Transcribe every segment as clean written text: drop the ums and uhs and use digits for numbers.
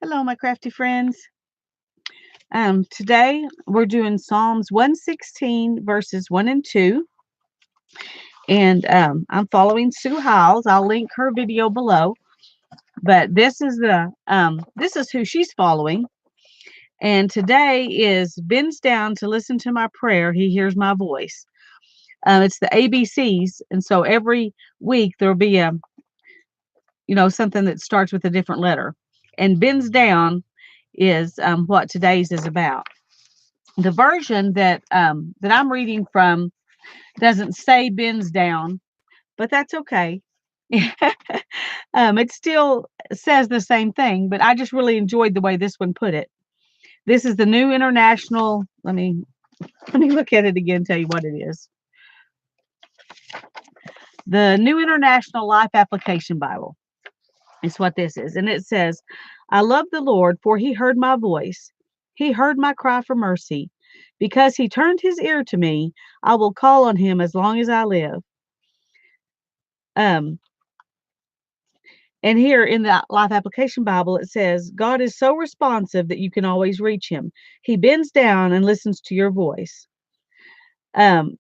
Hello, my crafty friends. Today we're doing Psalms 116 verses 1 and 2, and I'm following Sue Hiles. I'll link her video below. But this is who she's following. And today is bends down to listen to my prayer. He hears my voice. It's the ABCs, and so every week there'll be something that starts with a different letter. And bends down is what today's is about. The version that I'm reading from doesn't say bends down, but that's okay. It still says the same thing, but I just really enjoyed the way this one put it. This is the New International. Let me look at it again. Tell you what it is. The New International Life Application Bible is what this is, and it says, "I love the Lord, for He heard my voice. He heard my cry for mercy. Because He turned His ear to me, I will call on Him as long as I live." Um, and here in the Life Application Bible, it says, "God is so responsive that you can always reach Him. He bends down and listens to your voice." Um,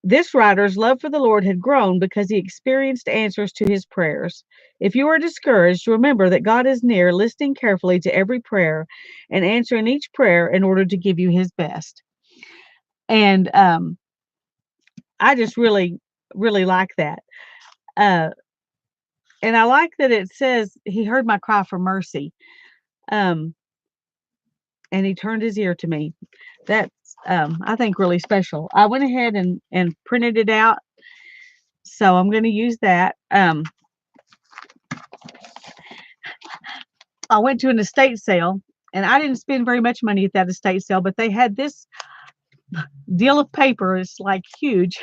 this writer's love for the Lord had grown because he experienced answers to his prayers. If you are discouraged, remember that God is near, listening carefully to every prayer and answering each prayer in order to give you His best. And I just really, really like that. Uh, and I like that it says He heard my cry for mercy, um, and He turned His ear to me. That's, I think, really special. I went ahead and printed it out, so I'm going to use that. I went to an estate sale, and I didn't spend very much money at that estate sale, but they had this deal of paper. It's like huge,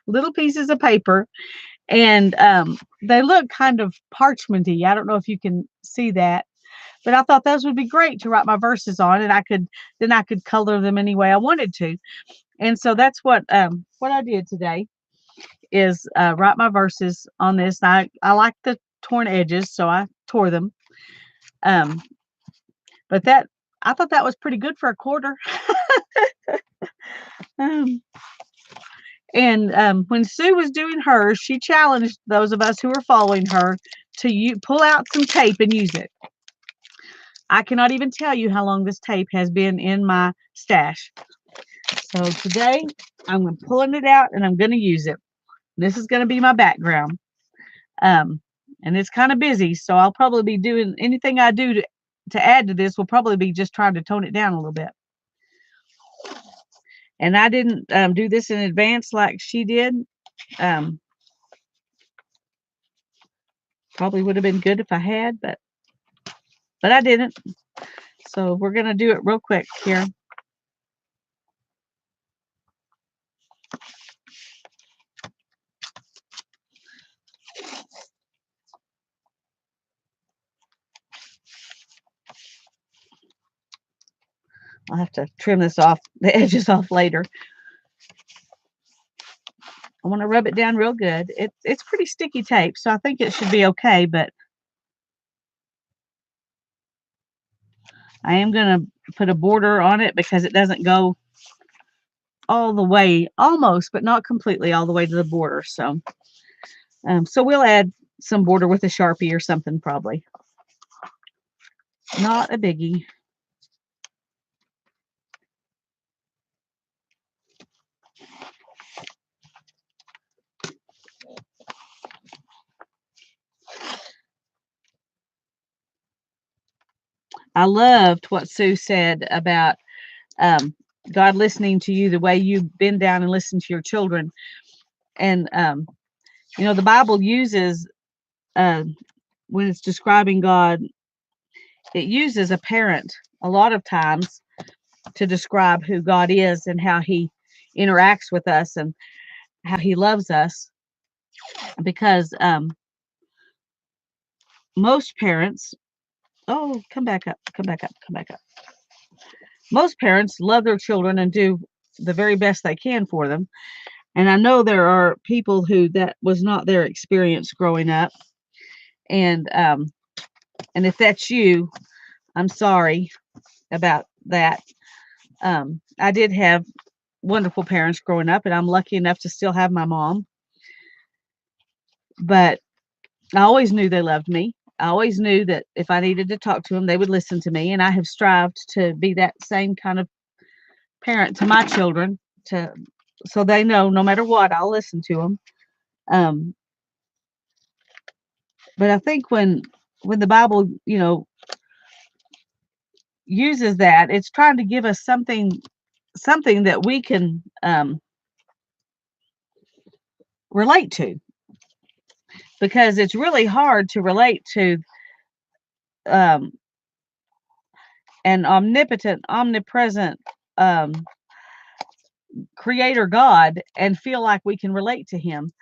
little pieces of paper, and they look kind of parchmenty. I don't know if you can see that, but I thought those would be great to write my verses on, and I could color them any way I wanted to. And so that's what I did today is write my verses on this. I like the torn edges, so I tore them. Um, but that I thought that was pretty good for a quarter. Um, and when Sue was doing hers, she challenged those of us who were following her to pull out some tape and use it. I cannot even tell you how long this tape has been in my stash. So today I'm pulling it out and I'm going to use it. This is going to be my background. Um, and it's kind of busy, so I'll probably be doing anything I do to add to this will probably be just trying to tone it down a little bit. And I didn't do this in advance like she did. Um, Probably would have been good if I had, but I didn't. So we're gonna do it real quick here. I'll have to trim this off, the edges off later. I want to rub it down real good. It's pretty sticky tape, so I think it should be okay, but I am gonna put a border on it because it doesn't go all the way, almost, but not completely all the way to the border. So we'll add some border with a Sharpie or something probably. Not a biggie. I loved what Sue said about um, God listening to you the way you bend down and listen to your children. And the Bible uses uh, when it's describing God, it uses a parent a lot of times to describe who God is and how He interacts with us and how He loves us. Because most parents, oh, come back up, come back up, come back up. Most parents love their children and do the very best they can for them. And I know there are people who that was not their experience growing up. And if that's you, I'm sorry about that. I did have wonderful parents growing up, and I'm lucky enough to still have my mom. But I always knew they loved me. I always knew that if I needed to talk to them, they would listen to me, and I have strived to be that same kind of parent to my children, to so they know no matter what, I'll listen to them. Um, but I think when the Bible, uses that, it's trying to give us something that we can relate to, because it's really hard to relate to um, an omnipotent, omnipresent creator God and feel like we can relate to him.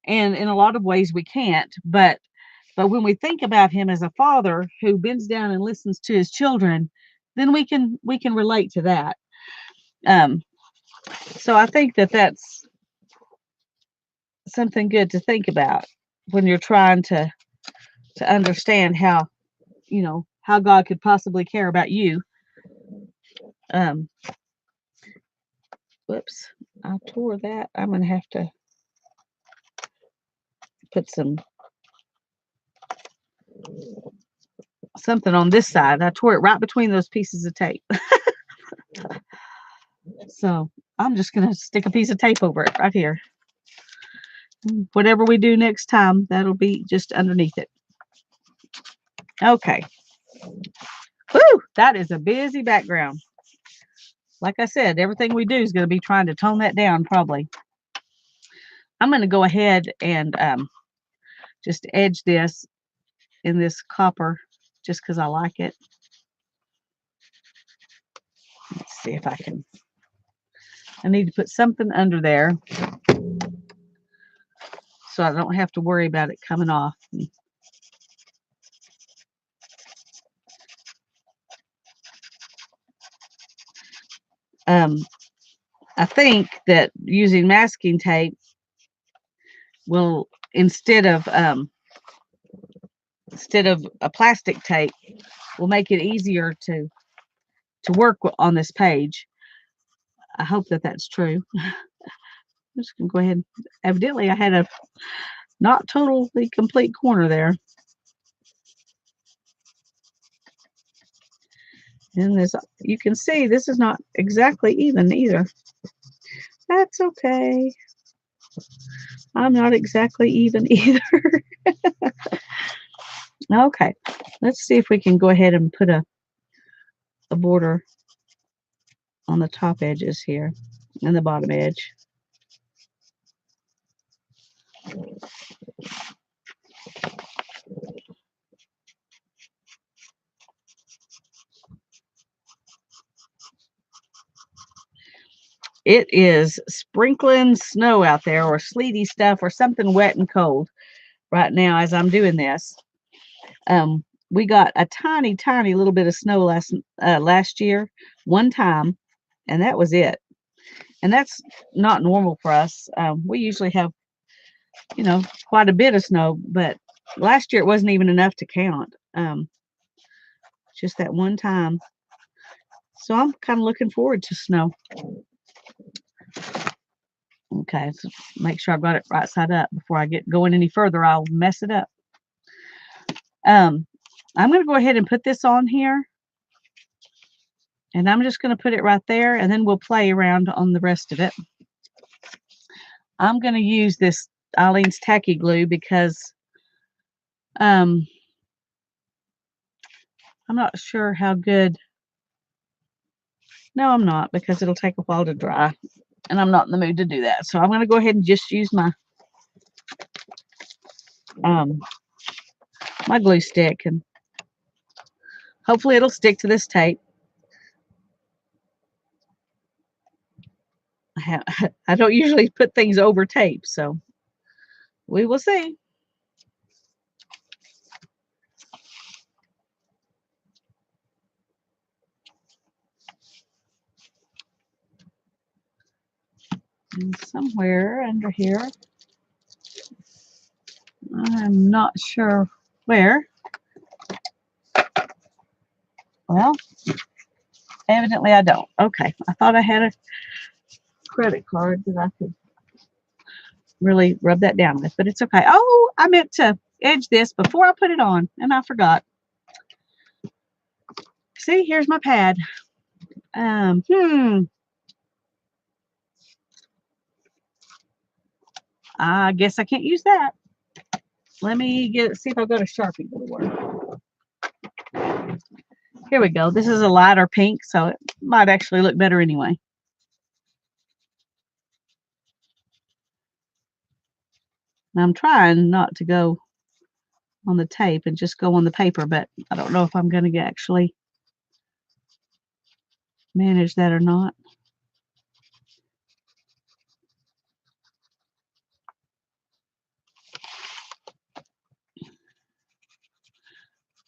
And in a lot of ways we can't, but when we think about him as a father who bends down and listens to his children, then we can relate to that. Um, so I think that that's something good to think about when you're trying to understand how God could possibly care about you. Um, whoops, I tore that. I'm gonna have to put something on this side. I tore it right between those pieces of tape. So I'm just gonna stick a piece of tape over it right here. Whatever we do next time, that'll be just underneath it. Okay. Whew, that is a busy background. Like I said, everything we do is going to be trying to tone that down probably. I'm going to go ahead and just edge this in this copper just because I like it. Let's see if I need to put something under there so I don't have to worry about it coming off. Um, I think that using masking tape will, instead of a plastic tape, will make it easier to work on this page. I hope that that's true. I'm just gonna go ahead. Evidently, I had a not totally complete corner there. And this, you can see this is not exactly even either. That's okay. I'm not exactly even either. Okay, let's see if we can go ahead and put a border on the top edges here and the bottom edge. It is sprinkling snow out there, or sleety stuff, or something wet and cold right now as I'm doing this. We got a tiny, tiny little bit of snow last year, one time, and that was it. And that's not normal for us. We usually have, quite a bit of snow, but last year it wasn't even enough to count. Just that one time. So I'm kind of looking forward to snow. Okay, so make sure I've got it right side up before I get going any further. I'll mess it up. I'm going to go ahead and put this on here. And I'm just going to put it right there, and then we'll play around on the rest of it. I'm going to use this Aleene's Tacky Glue because I'm not sure how good. No, I'm not, because it'll take a while to dry, and I'm not in the mood to do that. So I'm going to go ahead and just use my my glue stick, and hopefully it'll stick to this tape. I don't usually put things over tape, so we will see. And somewhere under here, I'm not sure where. Well, evidently I don't. Okay. I thought I had a credit card that I could really rub that down with, but it's okay. Oh, I meant to edge this before I put it on, and I forgot. See, here's my pad. I guess I can't use that. Let me see if I've got a Sharpie that'll work. Here we go. This is a lighter pink, so it might actually look better anyway. And I'm trying not to go on the tape and just go on the paper, but I don't know if I'm going to actually manage that or not.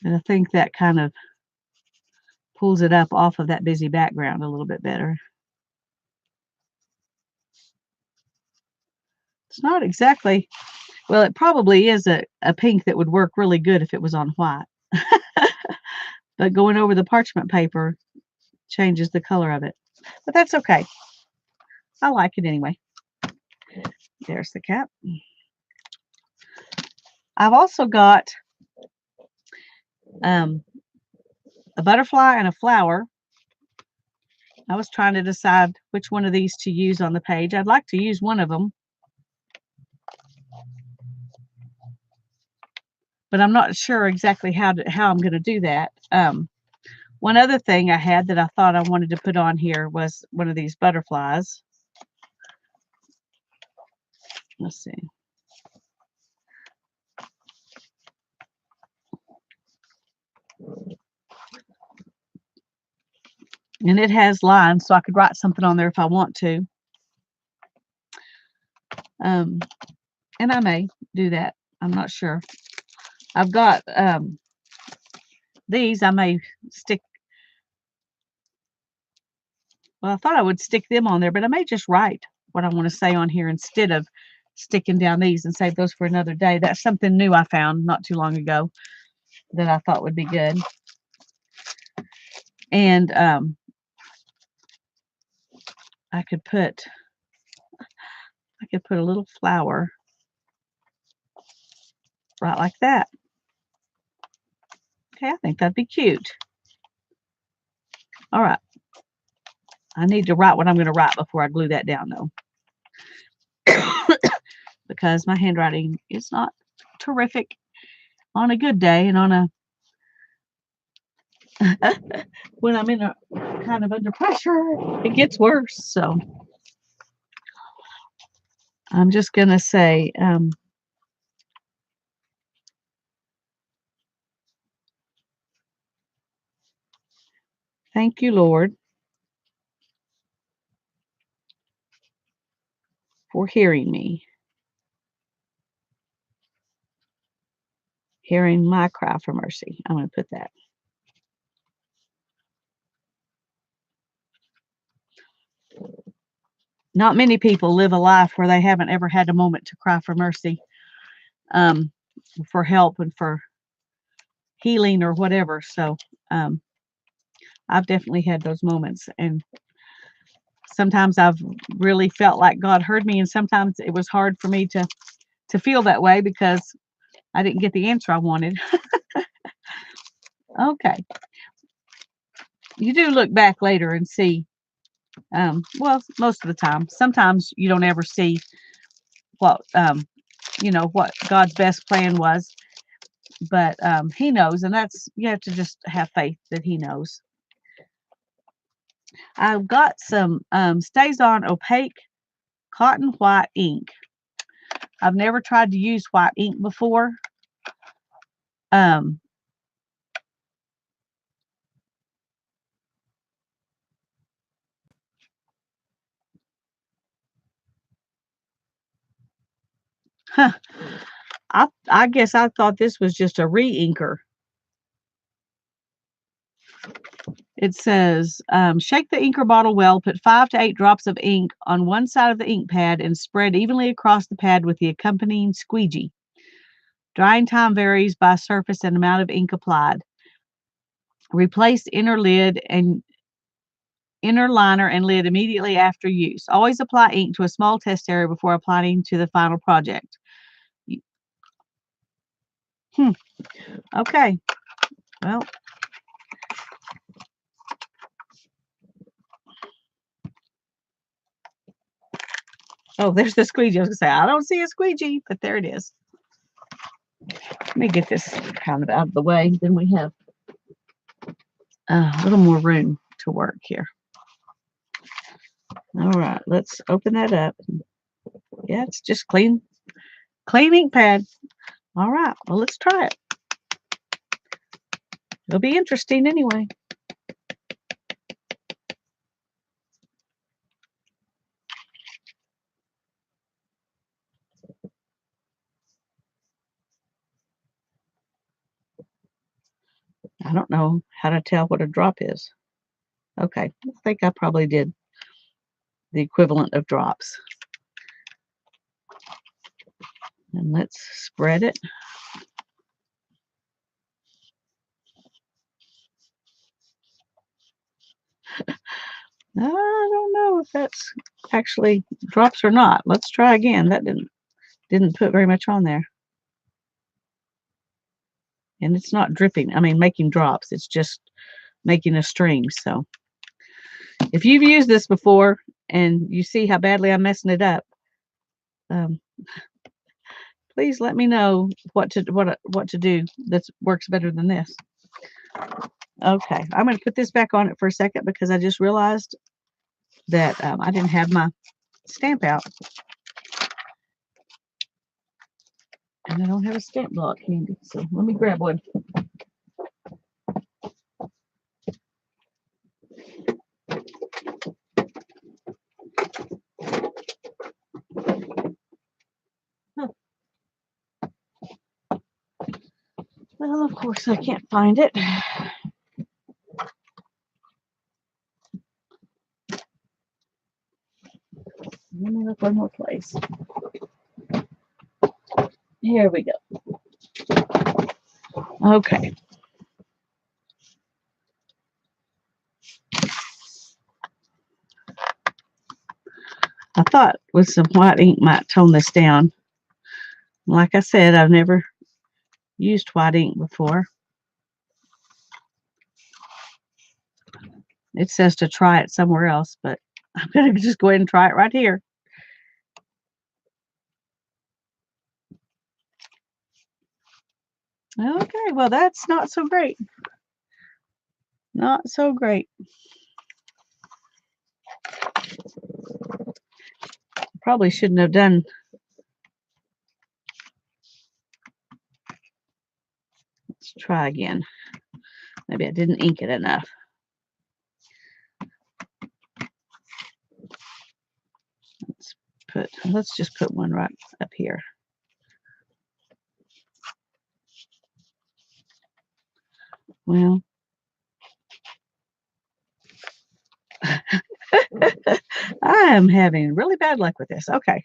And I think that kind of pulls it up off of that busy background a little bit better. It's not exactly, well, it probably is a pink that would work really good if it was on white. But going over the parchment paper changes the color of it. But that's okay. I like it anyway. There's the cap. I've also got a butterfly and a flower. I was trying to decide which one of these to use on the page. I'd like to use one of them, but I'm not sure exactly how I'm going to do that. One other thing I had that I thought I wanted to put on here was one of these butterflies. Let's see. And it has lines, so I could write something on there if I want to. And I may do that. I'm not sure. I've got these. I may stick. Well, I thought I would stick them on there, but I may just write what I want to say on here instead of sticking down these and save those for another day. That's something new I found not too long ago that I thought would be good. And I could put a little flower right like that. Okay, I think that'd be cute. All right. I need to write what I'm going to write before I glue that down, though. Because my handwriting is not terrific on a good day, and on a when I'm in a kind of under pressure, it gets worse. So I'm just going to say, thank you, Lord, for hearing me, hearing my cry for mercy. I'm going to put that. Not many people live a life where they haven't ever had a moment to cry for mercy, for help and for healing or whatever. So I've definitely had those moments, and sometimes I've really felt like God heard me, and sometimes it was hard for me to feel that way because I didn't get the answer I wanted. Okay. You do look back later and see, well, most of the time. Sometimes you don't ever see what, what God's best plan was, but He knows, and you have to just have faith that He knows. I've got some StazOn opaque cotton white ink. I've never tried to use white ink before. I guess I thought this was just a re-inker. It says, shake the inker bottle well, put 5 to 8 drops of ink on one side of the ink pad and spread evenly across the pad with the accompanying squeegee. Drying time varies by surface and amount of ink applied. Replace inner lid and inner liner and lid immediately after use. Always apply ink to a small test area before applying to the final project. Okay. Well, oh, there's the squeegee. I was going to say, I don't see a squeegee, but there it is. Let me get this kind of out of the way. Then we have a little more room to work here. All right, let's open that up. Yeah, it's just clean ink pad. All right, well, let's try it. It'll be interesting anyway. I don't know how to tell what a drop is. Okay, I think I probably did the equivalent of drops. And let's spread it. I don't know if that's actually drops or not. Let's try again. That didn't put very much on there. And it's not dripping. I mean, making drops. It's just making a stream. So if you've used this before and you see how badly I'm messing it up, please let me know what to do that works better than this. Okay, I'm going to put this back on it for a second because I just realized that I didn't have my stamp out. And I don't have a stamp block handy, so let me grab one. Well, of course, I can't find it. Let me look one more place. Here we go. Okay. I thought with some white ink might tone this down. Like I said, I've never used white ink before. It says to try it somewhere else, but I'm going to just go ahead and try it right here. Okay, well, that's not so great. Not so great. Probably shouldn't have done. Let's try again. Maybe I didn't ink it enough. Let's just put one right up here. Well, I am having really bad luck with this. Okay.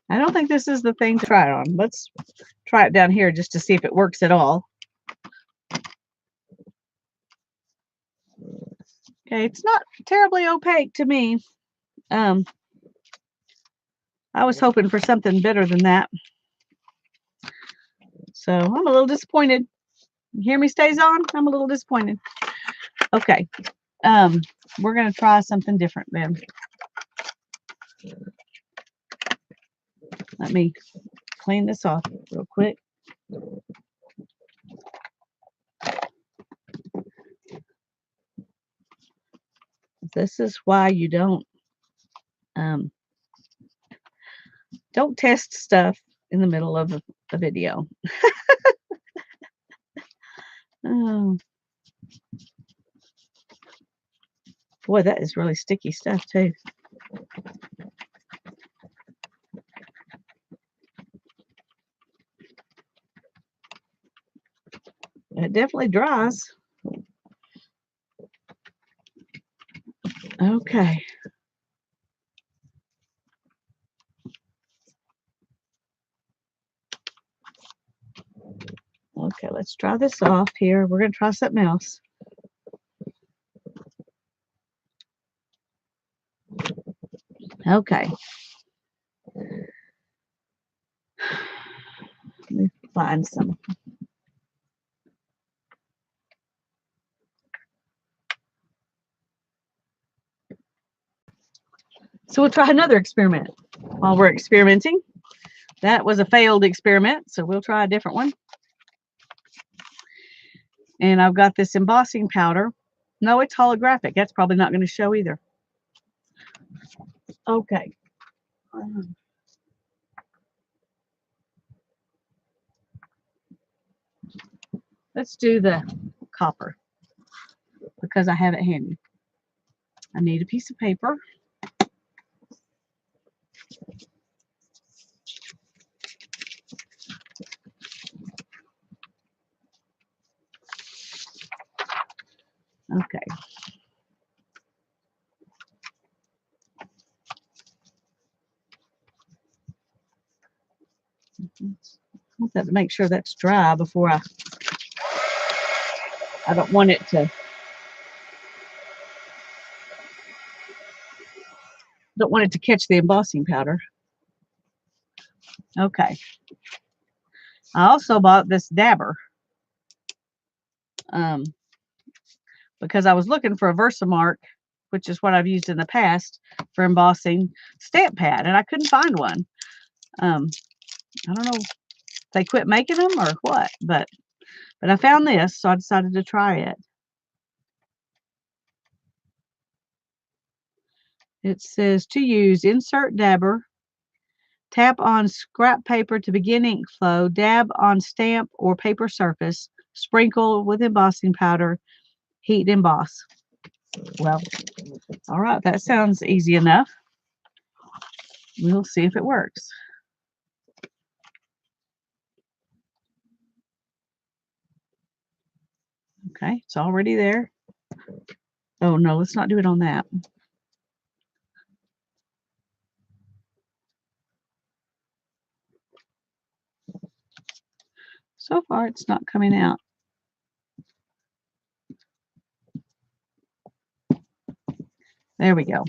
I don't think this is the thing to try it on. Let's try it down here just to see if it works at all. Okay, it's not terribly opaque to me. I was hoping for something better than that. So I'm a little disappointed. You hear me stays on? I'm a little disappointed. Okay. We're going to try something different then. Let me clean this off real quick. This is why you don't test stuff in the middle of a video. Oh. Boy, that is really sticky stuff too. It definitely dries. Okay. Okay, let's try this off here. We're going to try something else. Okay. Let me find some. So we'll try another experiment while we're experimenting. That was a failed experiment, so we'll try a different one. And I've got this embossing powder. No, it's holographic. That's probably not going to show either. Okay. Let's do the copper because I have it handy. I need a piece of paper. Okay. I want that to make sure that's dry before I don't want it to catch the embossing powder. Okay. I also bought this dabber because I was looking for a Versamark, which is what I've used in the past for embossing stamp pad, and I couldn't find one. I don't know if they quit making them or what, but I found this, so I decided to try it. It says to use, insert dabber, tap on scrap paper to begin ink flow, dab on stamp or paper surface, sprinkle with embossing powder, heat emboss. Well, all right, that sounds easy enough. We'll see if it works. Okay, it's already there. Oh no, let's not do it on that. So far, it's not coming out. There we go.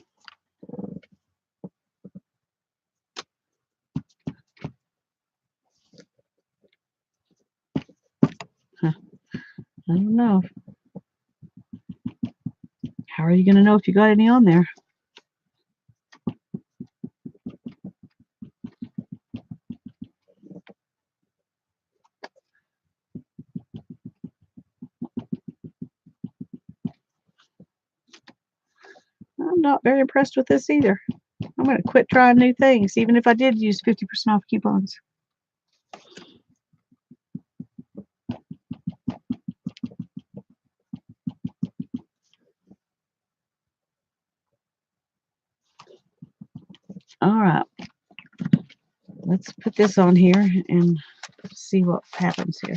Huh. I don't know. How are you going to know if you got any on there? I'm not very impressed with this either. I'm going to quit trying new things, even if I did use 50% off coupons. All right. Let's put this on here and see what happens here.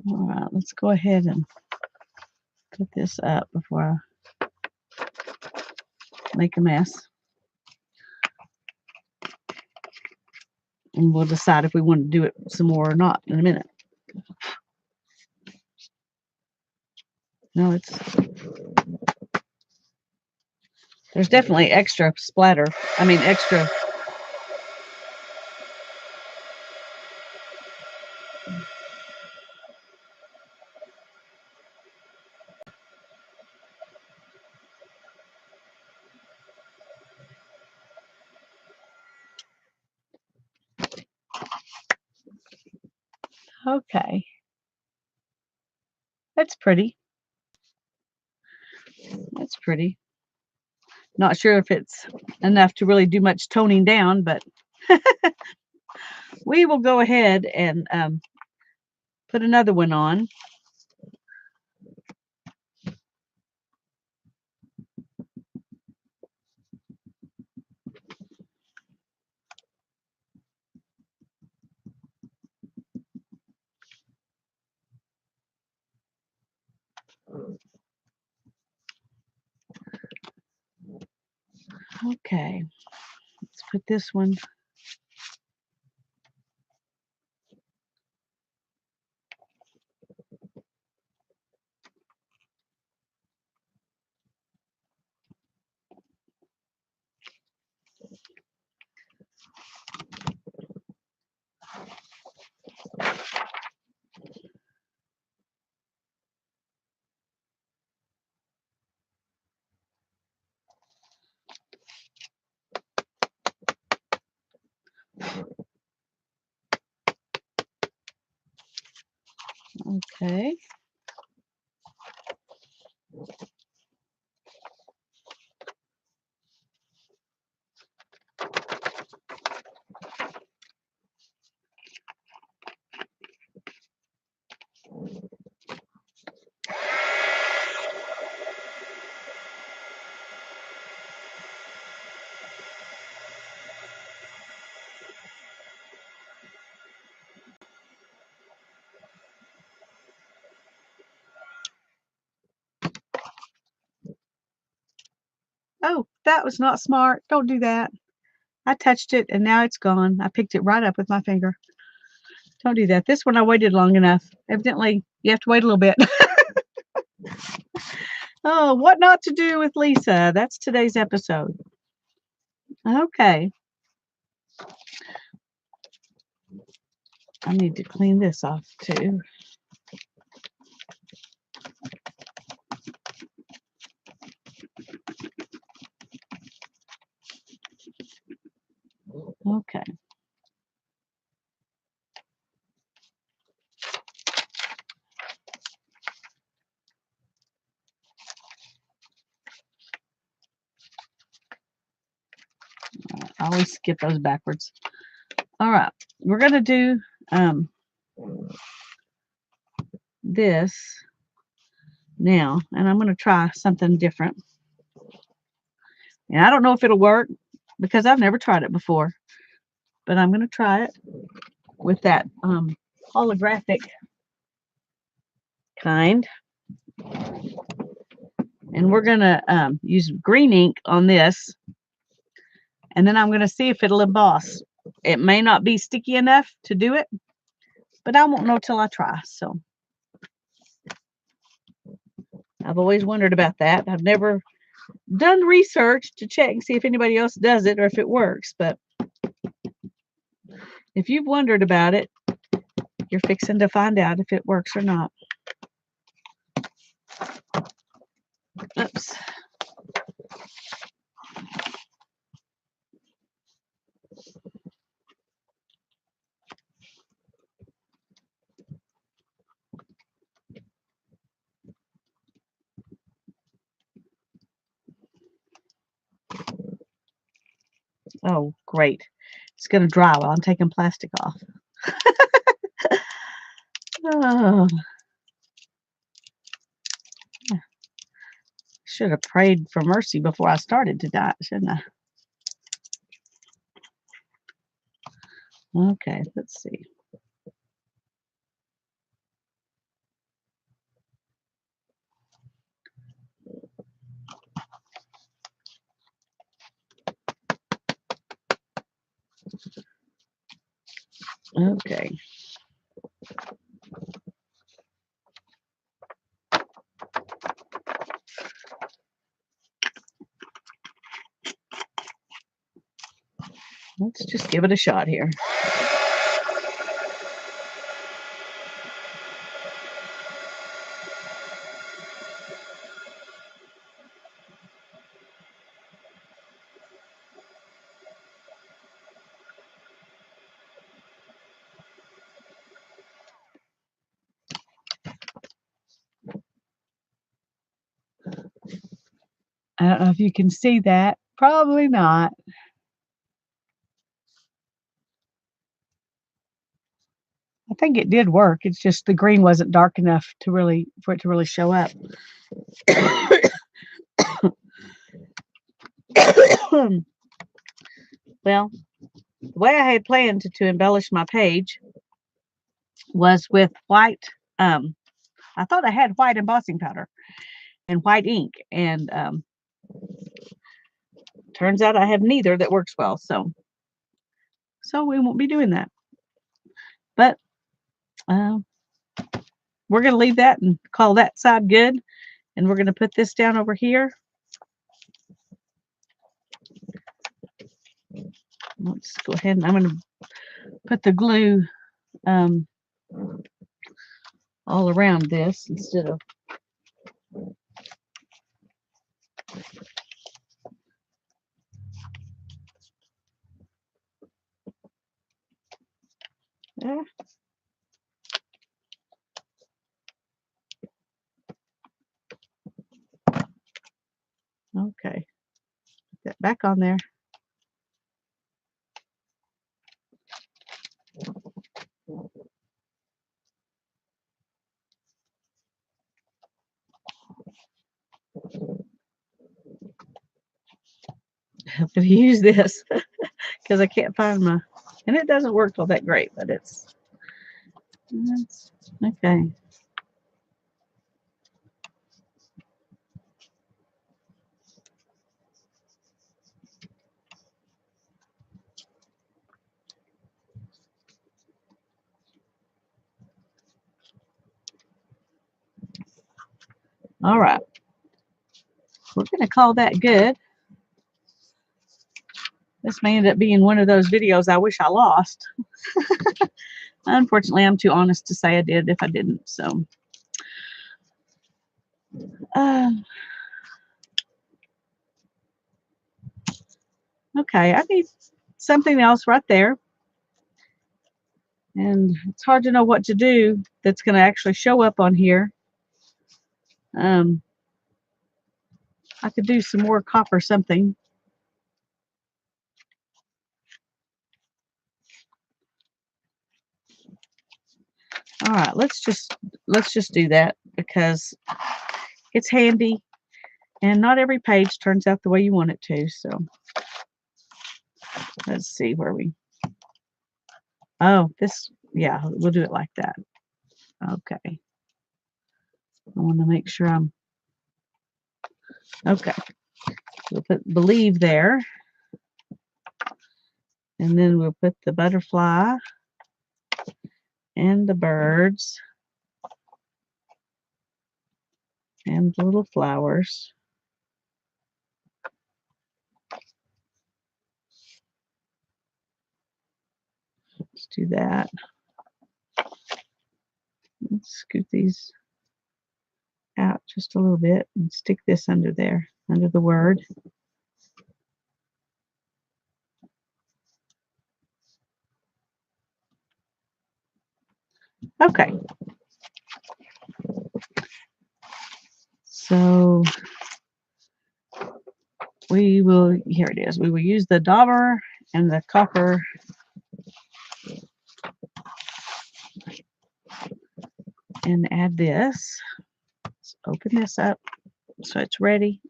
All right, let's go ahead and put this up before I make a mess. And we'll decide if we want to do it some more or not in a minute. No, there's definitely extra splatter. I mean, extra. Okay. That's pretty. That's pretty. Not sure if it's enough to really do much toning down, but we will go ahead and put another one on. Okay, let's put this one. Okay. Oh, that was not smart. Don't do that. I touched it and now it's gone. I picked it right up with my finger. Don't do that. This one I waited long enough. Evidently, you have to wait a little bit. Oh, what not to do with Lisa. That's today's episode. Okay. I need to clean this off too. Okay. I always skip those backwards. All right. We're going to do this now, and I'm going to try something different. And I don't know if it'll work because I've never tried it before, but I'm going to try it with that holographic kind. And we're going to use green ink on this, and then I'm going to see if it'll emboss. It may not be sticky enough to do it, but I won't know till I try. So I've always wondered about that. I've never done research to check and see if anybody else does it or if it works, but if you've wondered about it, you're fixing to find out if it works or not. Oops. Oh, great. It's going to dry while I'm taking plastic off. Oh, should have prayed for mercy before I started tonight, shouldn't I? Okay, let's see. Okay. Let's just give it a shot here. I don't know if you can see that. Probably not. I think it did work. It's just the green wasn't dark enough to really for it to really show up. Well, the way I had planned to embellish my page was with white. I thought I had white embossing powder and white ink, and turns out I have neither that works well. So we won't be doing that. But uh, we're going to leave that and call that side good. And we're going to put this down over here. Let's go ahead and I'm going to put the glue all around this instead of there. Okay, put that back on there. I'm going to use this because I can't find my, and it doesn't work all that great, but it's okay. All right. We're going to call that good. This may end up being one of those videos I wish I lost. Unfortunately, I'm too honest to say I did if I didn't. So, okay, I need something else right there. And it's hard to know what to do that's going to actually show up on here. I could do some more copper something. All right, let's just do that because it's handy and not every page turns out the way you want it to. So let's see where we, oh, this, yeah, we'll do it like that. Okay. I want to make sure I'm, okay. We'll put believe there. And then we'll put the butterfly and the birds and the little flowers. Let's do that. Let's scoot these out just a little bit and stick this under there, under the word. Okay. So we will, here it is. We will use the dauber and the copper and add this. Let's open this up so it's ready.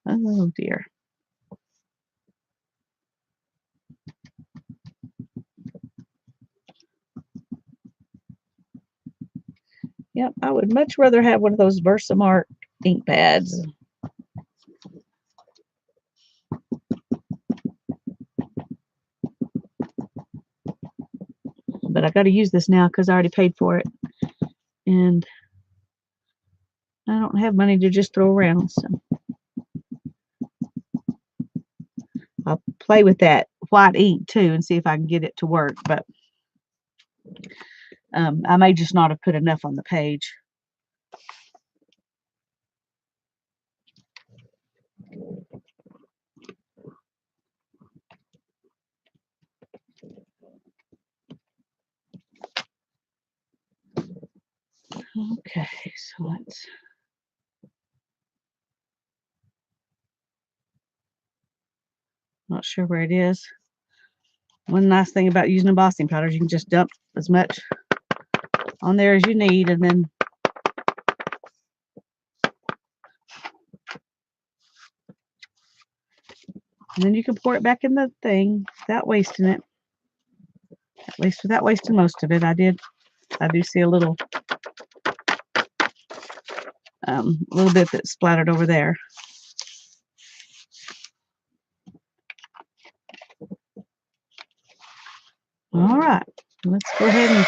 Oh dear. Yep, I would much rather have one of those Versamark ink pads. But I got to use this now because I already paid for it. And I don't have money to just throw around. So I'll play with that white ink too and see if I can get it to work. But I may just not have put enough on the page. Okay, so let's, not sure where it is. One nice thing about using embossing powder is you can just dump as much on there as you need, and then you can pour it back in the thing without wasting it. At least without wasting most of it. I do see a little bit that splattered over there. All right, let's go ahead and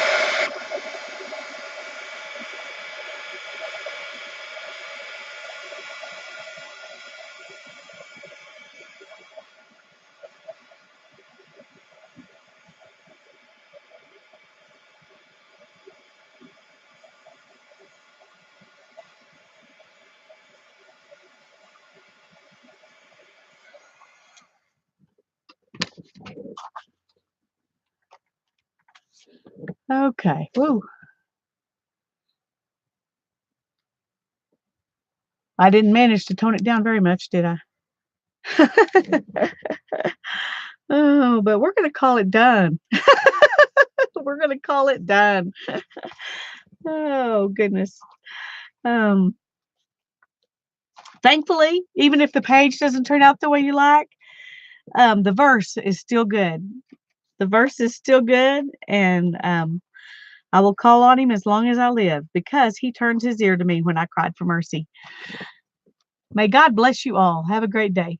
okay. Woo. I didn't manage to tone it down very much, did I? Oh, but we're gonna call it done. We're gonna call it done. Oh goodness. Um, Thankfully, even if the page doesn't turn out the way you like, the verse is still good. The verse is still good, and I will call on him as long as I live, because he turns his ear to me when I cried for mercy. May God bless you all. Have a great day.